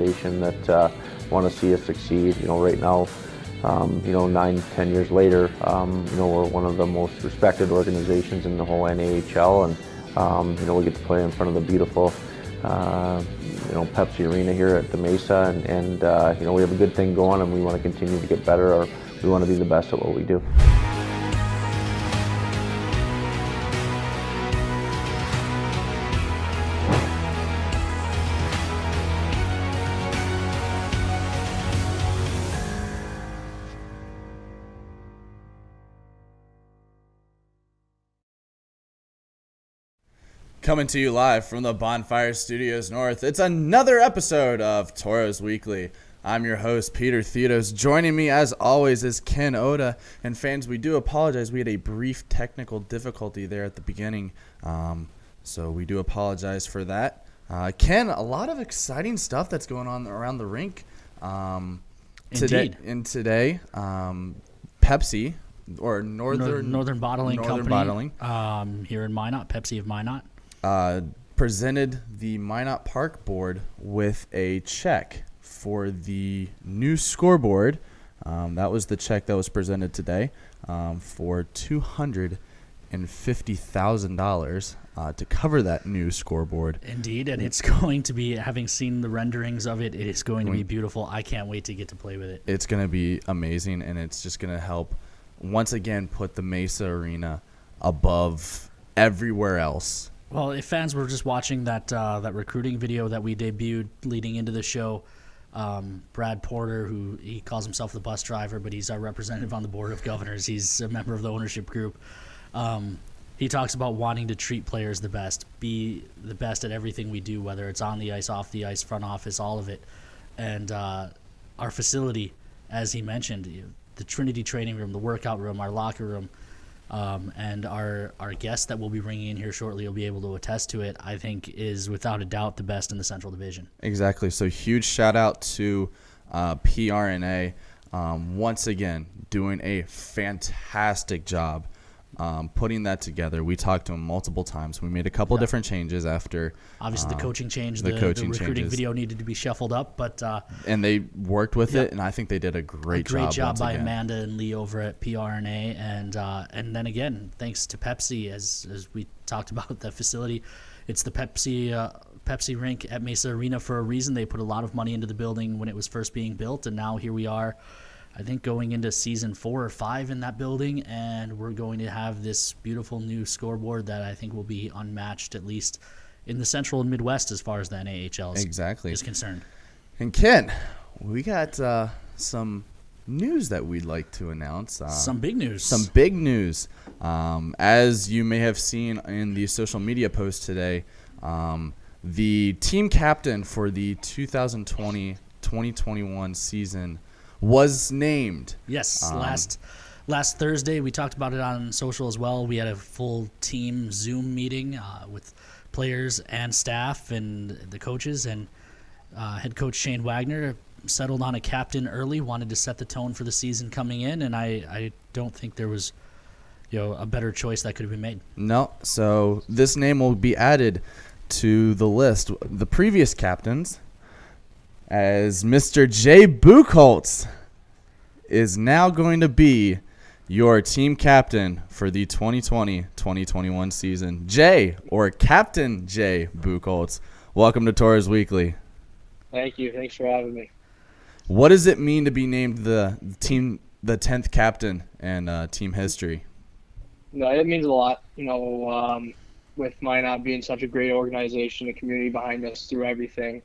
that want to see us succeed. Right now, 9, 10 years later, we're one of the most respected organizations in the whole NAHL, and we get to play in front of the beautiful, Pepsi Arena here at the Mesa, and we have a good thing going, and we want to continue to get better, or we want to be the best at what we do. Coming to you live from the Bonfire Studios North, it's another episode of Tauros Weekly. I'm your host, Peter Theodos. Joining me, as always, is Ken Oda. And fans, we do apologize. We had a brief technical difficulty there at the beginning, so we do apologize for that. Ken, a lot of exciting stuff that's going on around the rink today. Pepsi, or Northern Bottling Company, Bottling, here in Minot, Pepsi of Minot. Presented the Minot Park board with a check for the new scoreboard. That was the check that was presented today for $250,000 to cover that new scoreboard. Indeed, and it's going to be, having seen the renderings of it, it is going to be beautiful. I can't wait to get to play with it. It's going to be amazing, and it's just going to help, once again, put the Mesa Arena above everywhere else. Well, if fans were just watching that recruiting video that we debuted leading into the show, Brad Porter, who he calls himself the bus driver, but he's our representative on the board of governors. He's a member of the ownership group. He talks about wanting to treat players the best, be the best at everything we do, whether it's on the ice, off the ice, front office, all of it. And our facility, as he mentioned, the Trinity training room, the workout room, our locker room, and our guest that we'll be bringing in here shortly will be able to attest to it, I think is without a doubt the best in the Central Division. Exactly. So huge shout out to PRNA, once again, doing a fantastic job putting that together. We talked to him multiple times. We made a couple different changes after. Obviously, the coaching change, the recruiting changes. video needed to be shuffled up, but and they worked with it, and I think they did a great job. Great job by Amanda and Lee over at PRNA, and then again, thanks to Pepsi, as we talked about the facility. It's the Pepsi rink at Mesa Arena for a reason. They put a lot of money into the building when it was first being built, and now here we are, I think, going into season 4 or 5 in that building, and we're going to have this beautiful new scoreboard that I think will be unmatched, at least in the Central and Midwest, as far as the NAHL is concerned. And Ken, we got some news that we'd like to announce. Some big news. As you may have seen in the social media post today, the team captain for the 2020-2021 season was named. Yes, last Thursday we talked about it on social as well. We had a full team Zoom meeting with players and staff and the coaches, and head coach Shane Wagner settled on a captain early, wanted to set the tone for the season coming in, and I don't think there was a better choice that could have been made. No, so this name will be added to the list. The previous captains, as Mr. Jay Buchholz is now going to be your team captain for the 2020-2021 season. Jay, or Captain Jay Buchholz, welcome to Tauros Weekly. Thank you. Thanks for having me. What does it mean to be named the 10th captain in team history? No, it means a lot. With Minot being such a great organization, the community behind us through everything.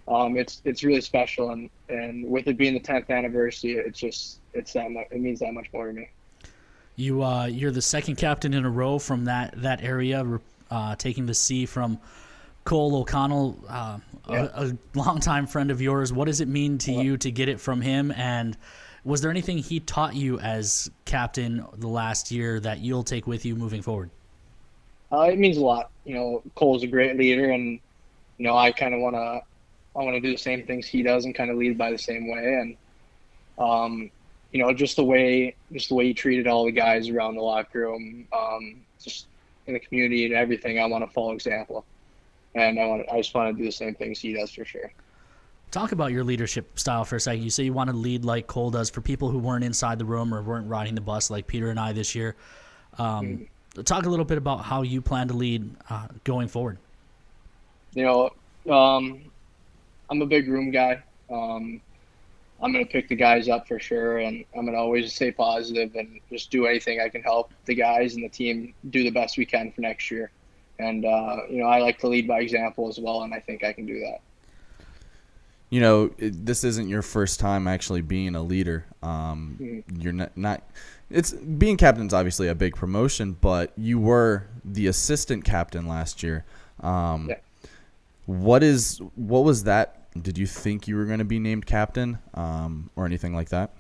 It's really special, and with it being the 10th anniversary, it's that much. It means that much more to me. You're the second captain in a row from that area, taking the C from Cole O'Connell, a longtime friend of yours. What does it mean to you to get it from him? And was there anything he taught you as captain the last year that you'll take with you moving forward? It means a lot. Cole's a great leader, and I kind of want to do the same things he does and kind of lead by the same way. And just the way he treated all the guys around the locker room, just in the community and everything. I want to follow example, and I just want to do the same things he does for sure. Talk about your leadership style for a second. You say you want to lead like Cole does. For people who weren't inside the room or weren't riding the bus like Peter and I this year, talk a little bit about how you plan to lead going forward. You know, I'm a big room guy. I'm going to pick the guys up for sure, and I'm going to always stay positive and just do anything I can help the guys and the team do the best we can for next year. And, you know, I like to lead by example as well, and I think I can do that. You know, this isn't your first time actually being a leader. You're not it's being captain's obviously a big promotion, but you were the assistant captain last year. Yeah. What was that? Did you think you were going to be named captain or anything like that?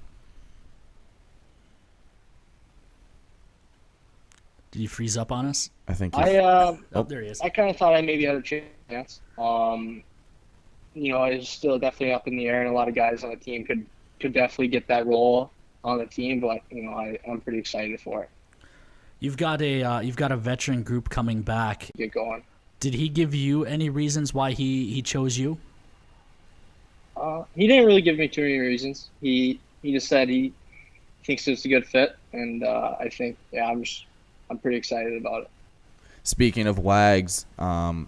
Did you freeze up on us? I think oh, there he is. I kind of thought I maybe had a chance. You know, it's still definitely up in the air, and a lot of guys on the team could definitely get that role on the team. But you know, I'm pretty excited for it. You've got a veteran group coming back. Get going. Did he give you any reasons why he chose you? He didn't really give me too many reasons. He just said he thinks it's a good fit, and I think I'm pretty excited about it. Speaking of Wags,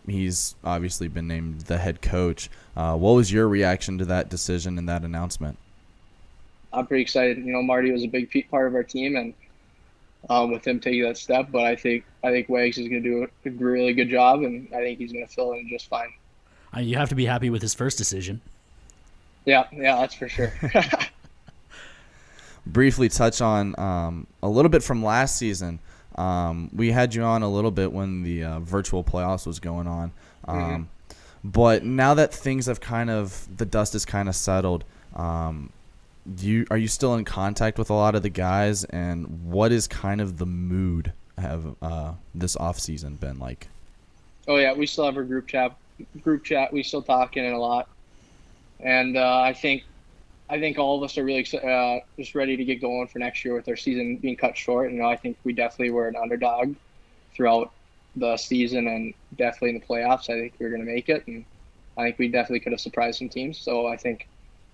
he's obviously been named the head coach. What was your reaction to that decision and that announcement? I'm pretty excited. You know, Marty was a big part of our team, and with him taking that step, but I think Wags is going to do a really good job, and I think he's going to fill in just fine. You have to be happy with his first decision. Yeah, that's for sure. Briefly touch on a little bit from last season. We had you on a little bit when the virtual playoffs was going on. But now that things have the dust is kind of settled, are you still in contact with a lot of the guys, and what is kind of the mood have this off season been like? Oh yeah, we still have our group chat. We still talking a lot, and I think all of us are really just ready to get going for next year with our season being cut short. You know, I think we definitely were an underdog throughout the season and definitely in the playoffs. I think we were going to make it, and I think we definitely could have surprised some teams. So I think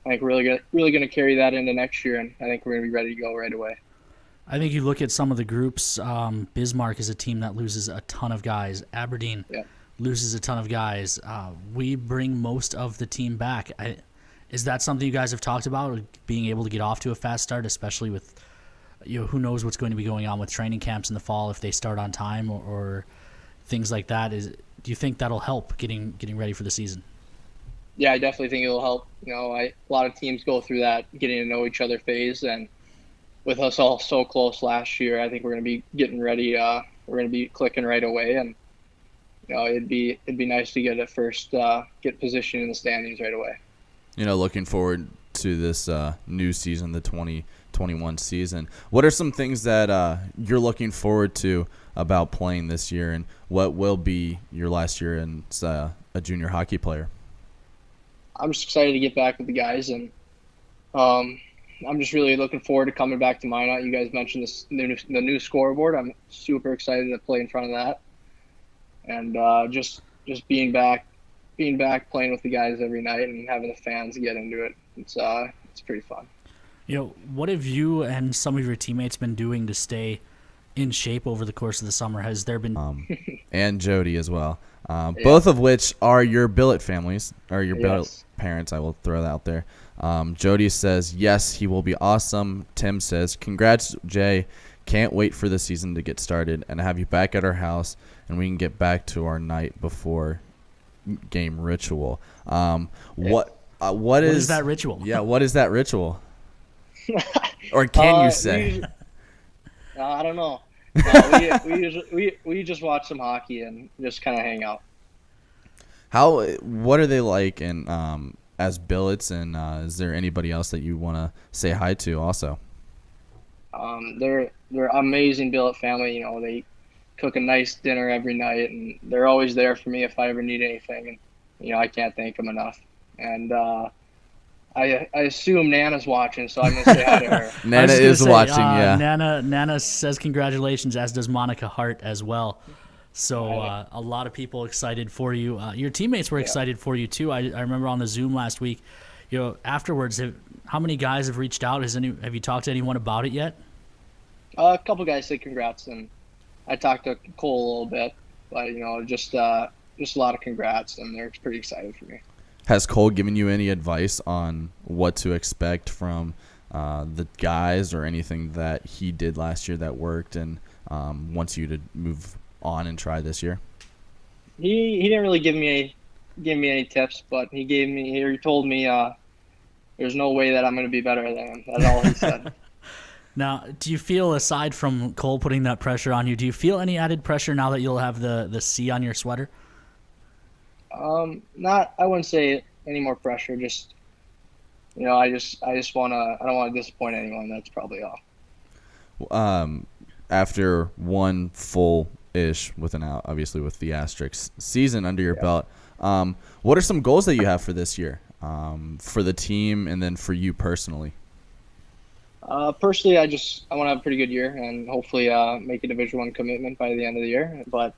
we're really going to carry that into next year, and I think we're going to be ready to go right away. I think you look at some of the groups. Bismarck is a team that loses a ton of guys. Aberdeen loses a ton of guys. We bring most of the team back. Is that something you guys have talked about, being able to get off to a fast start, especially with, you know, who knows what's going to be going on with training camps in the fall if they start on time or things like that? Do you think that'll help getting ready for the season? Yeah, I definitely think it'll help. You know, a lot of teams go through that getting to know each other phase, and with us all so close last year, I think we're going to be getting ready. We're going to be clicking right away, and you know, it'd be nice to get get position in the standings right away. You know, looking forward to this new season, the 2021 season. What are some things that you're looking forward to about playing this year, and what will be your last year as a junior hockey player? I'm just excited to get back with the guys, and I'm just really looking forward to coming back to Minot. You guys mentioned the new scoreboard. I'm super excited to play in front of that, and just being back playing with the guys every night and having the fans get into it. It's pretty fun. You know, what have you and some of your teammates been doing to stay in shape over the course of the summer? Has there been and Jody as well, both of which are your billet families or your billet parents? I will throw that out there. Jody says yes, he will be awesome. Tim says congrats, Jay. Can't wait for the season to get started and have you back at our house, and we can get back to our night before game ritual. What is that ritual? Yeah, what is that ritual? Or can you say? I don't know. We just watch some hockey and just kind of hang out. What are they like and as billets, and is there anybody else that you want to say hi to also? They're amazing billet family. You know, they cook a nice dinner every night, and they're always there for me if I ever need anything. And you know, I can't thank them enough. And I assume Nana's watching, so I'm gonna say hi to her. Nana is watching. Yeah. Nana says congratulations, as does Monica Hart as well. So a lot of people excited for you. Your teammates were excited for you too. I remember on the Zoom last week, afterwards, how many guys have reached out? Have you talked to anyone about it yet? A couple guys said congrats, and I talked to Cole a little bit, but just a lot of congrats, and they're pretty excited for me. Has Cole given you any advice on what to expect from the guys or anything that he did last year that worked and wants you to move on and try this year? He didn't really give me any tips, but he told me there's no way that I'm going to be better than him. That's all he said. Now, do you feel, aside from Cole putting that pressure on you, do you feel any added pressure now that you'll have the C on your sweater? I wouldn't say any more pressure. Just, I don't want to disappoint anyone. That's probably all. After one full-ish, obviously with the asterisk season under your belt, what are some goals that you have for this year, for the team and then for you personally? Personally, I want to have a pretty good year and hopefully make a Division I commitment by the end of the year. But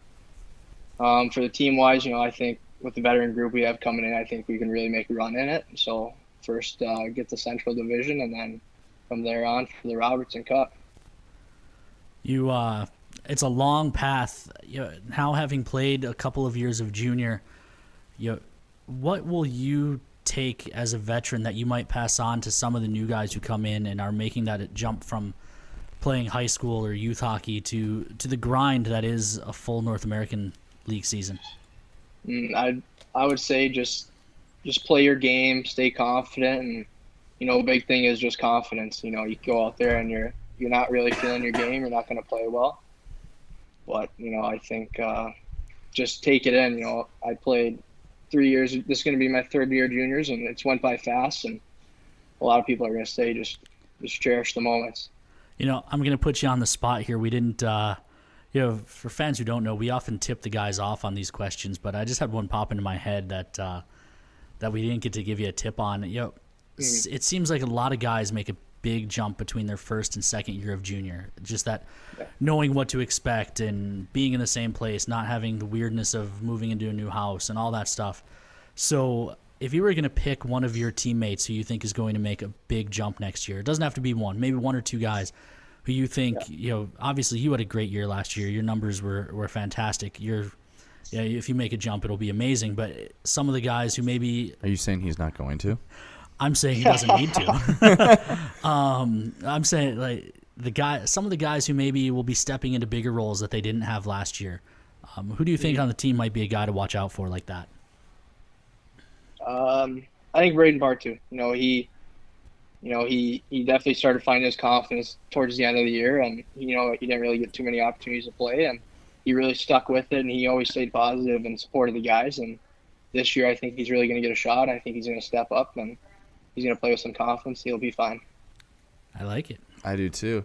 for the team-wise, I think with the veteran group we have coming in, I think we can really make a run in it. So first get the Central Division, and then from there on for the Robertson Cup. It's a long path. Now having played a couple of years of junior, what will you take as a veteran that you might pass on to some of the new guys who come in and are making that jump from playing high school or youth hockey to the grind that is a full North American League season? I would say just play your game, stay confident, and a big thing is just confidence. You go out there and you're not really feeling your game, you're not going to play well. But I think just take it in. I played 3 years. This is going to be my third year juniors, and it's went by fast. And a lot of people are going to say just cherish the moments. I'm going to put you on the spot here. We didn't. For fans who don't know, we often tip the guys off on these questions, but I just had one pop into my head that we didn't get to give you a tip on. It seems like a lot of guys make a big jump between their first and second year of junior. Just that knowing what to expect and being in the same place, not having the weirdness of moving into a new house and all that stuff. So if you were going to pick one of your teammates who you think is going to make a big jump next year, it doesn't have to be one, maybe one or two guys who you think, obviously you had a great year last year. Your numbers were fantastic. If you make a jump, it'll be amazing. But some of the guys who maybe... Are you saying he's not going to? I'm saying he doesn't need to. I'm saying some of the guys who maybe will be stepping into bigger roles that they didn't have last year. Who do you think on the team might be a guy to watch out for like that? I think Braden Bartu. He definitely started finding his confidence towards the end of the year, and he didn't really get too many opportunities to play, and he really stuck with it, and he always stayed positive and supported the guys. And this year, I think he's really going to get a shot. I think he's going to step up, and he's going to play with some confidence. He'll be fine. I like it. I do too.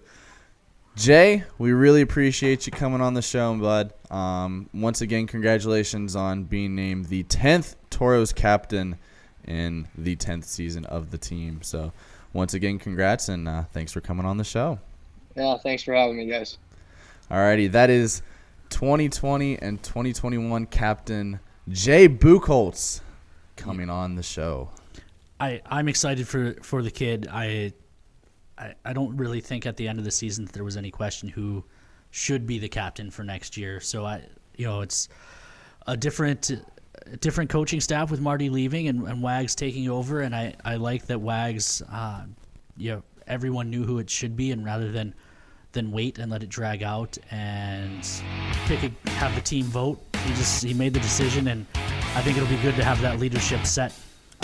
Jay, we really appreciate you coming on the show, bud. Once again, congratulations on being named the 10th Tauros captain in the 10th season of the team. So once again, congrats, and thanks for coming on the show. Yeah, thanks for having me, guys. Alrighty, that is 2020 and 2021 captain Jay Buchholz coming on the show. I'm excited for the kid. I don't really think at the end of the season that there was any question who should be the captain for next year. So it's a different coaching staff with Marty leaving and Wags taking over, and I like that Wags everyone knew who it should be, and rather than wait and let it drag out and have the team vote, he made the decision, and I think it'll be good to have that leadership set.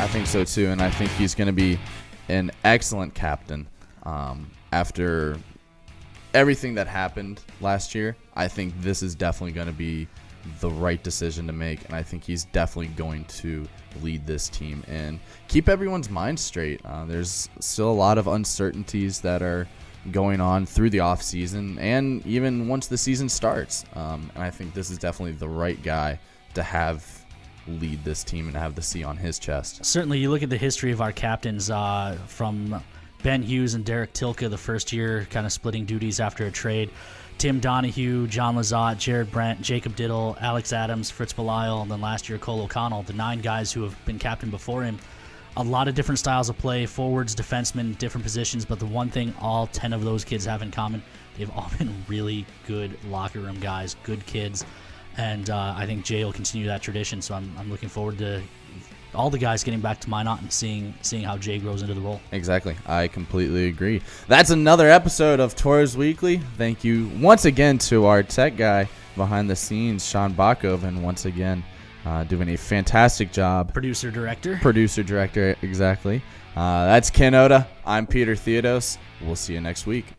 I think so too, and I think he's going to be an excellent captain. After everything that happened last year, I think this is definitely going to be the right decision to make, and I think he's definitely going to lead this team and keep everyone's mind straight. There's still a lot of uncertainties that are going on through the off season and even once the season starts, and I think this is definitely the right guy to have lead this team and have the C on his chest. Certainly, you look at the history of our captains from Ben Hughes and Derek Tilke the first year, kind of splitting duties after a trade, Tim Donahue, John Lazat, Jared Brent, Jacob Diddle, Alex Adams, Fritz Belisle, and then last year Cole O'Connell, the 9 guys who have been captain before him. A lot of different styles of play, forwards, defensemen, different positions, but the one thing all 10 of those kids have in common, they've all been really good locker room guys, good kids, and I think Jay will continue that tradition, so I'm looking forward to all the guys getting back to Minot and seeing how Jay grows into the role. Exactly. I completely agree. That's another episode of Tauros Weekly. Thank you once again to our tech guy behind the scenes, Sean Bakov, and once again doing a fantastic job. Producer director, exactly. That's Ken Oda. I'm Peter Theodos. We'll see you next week.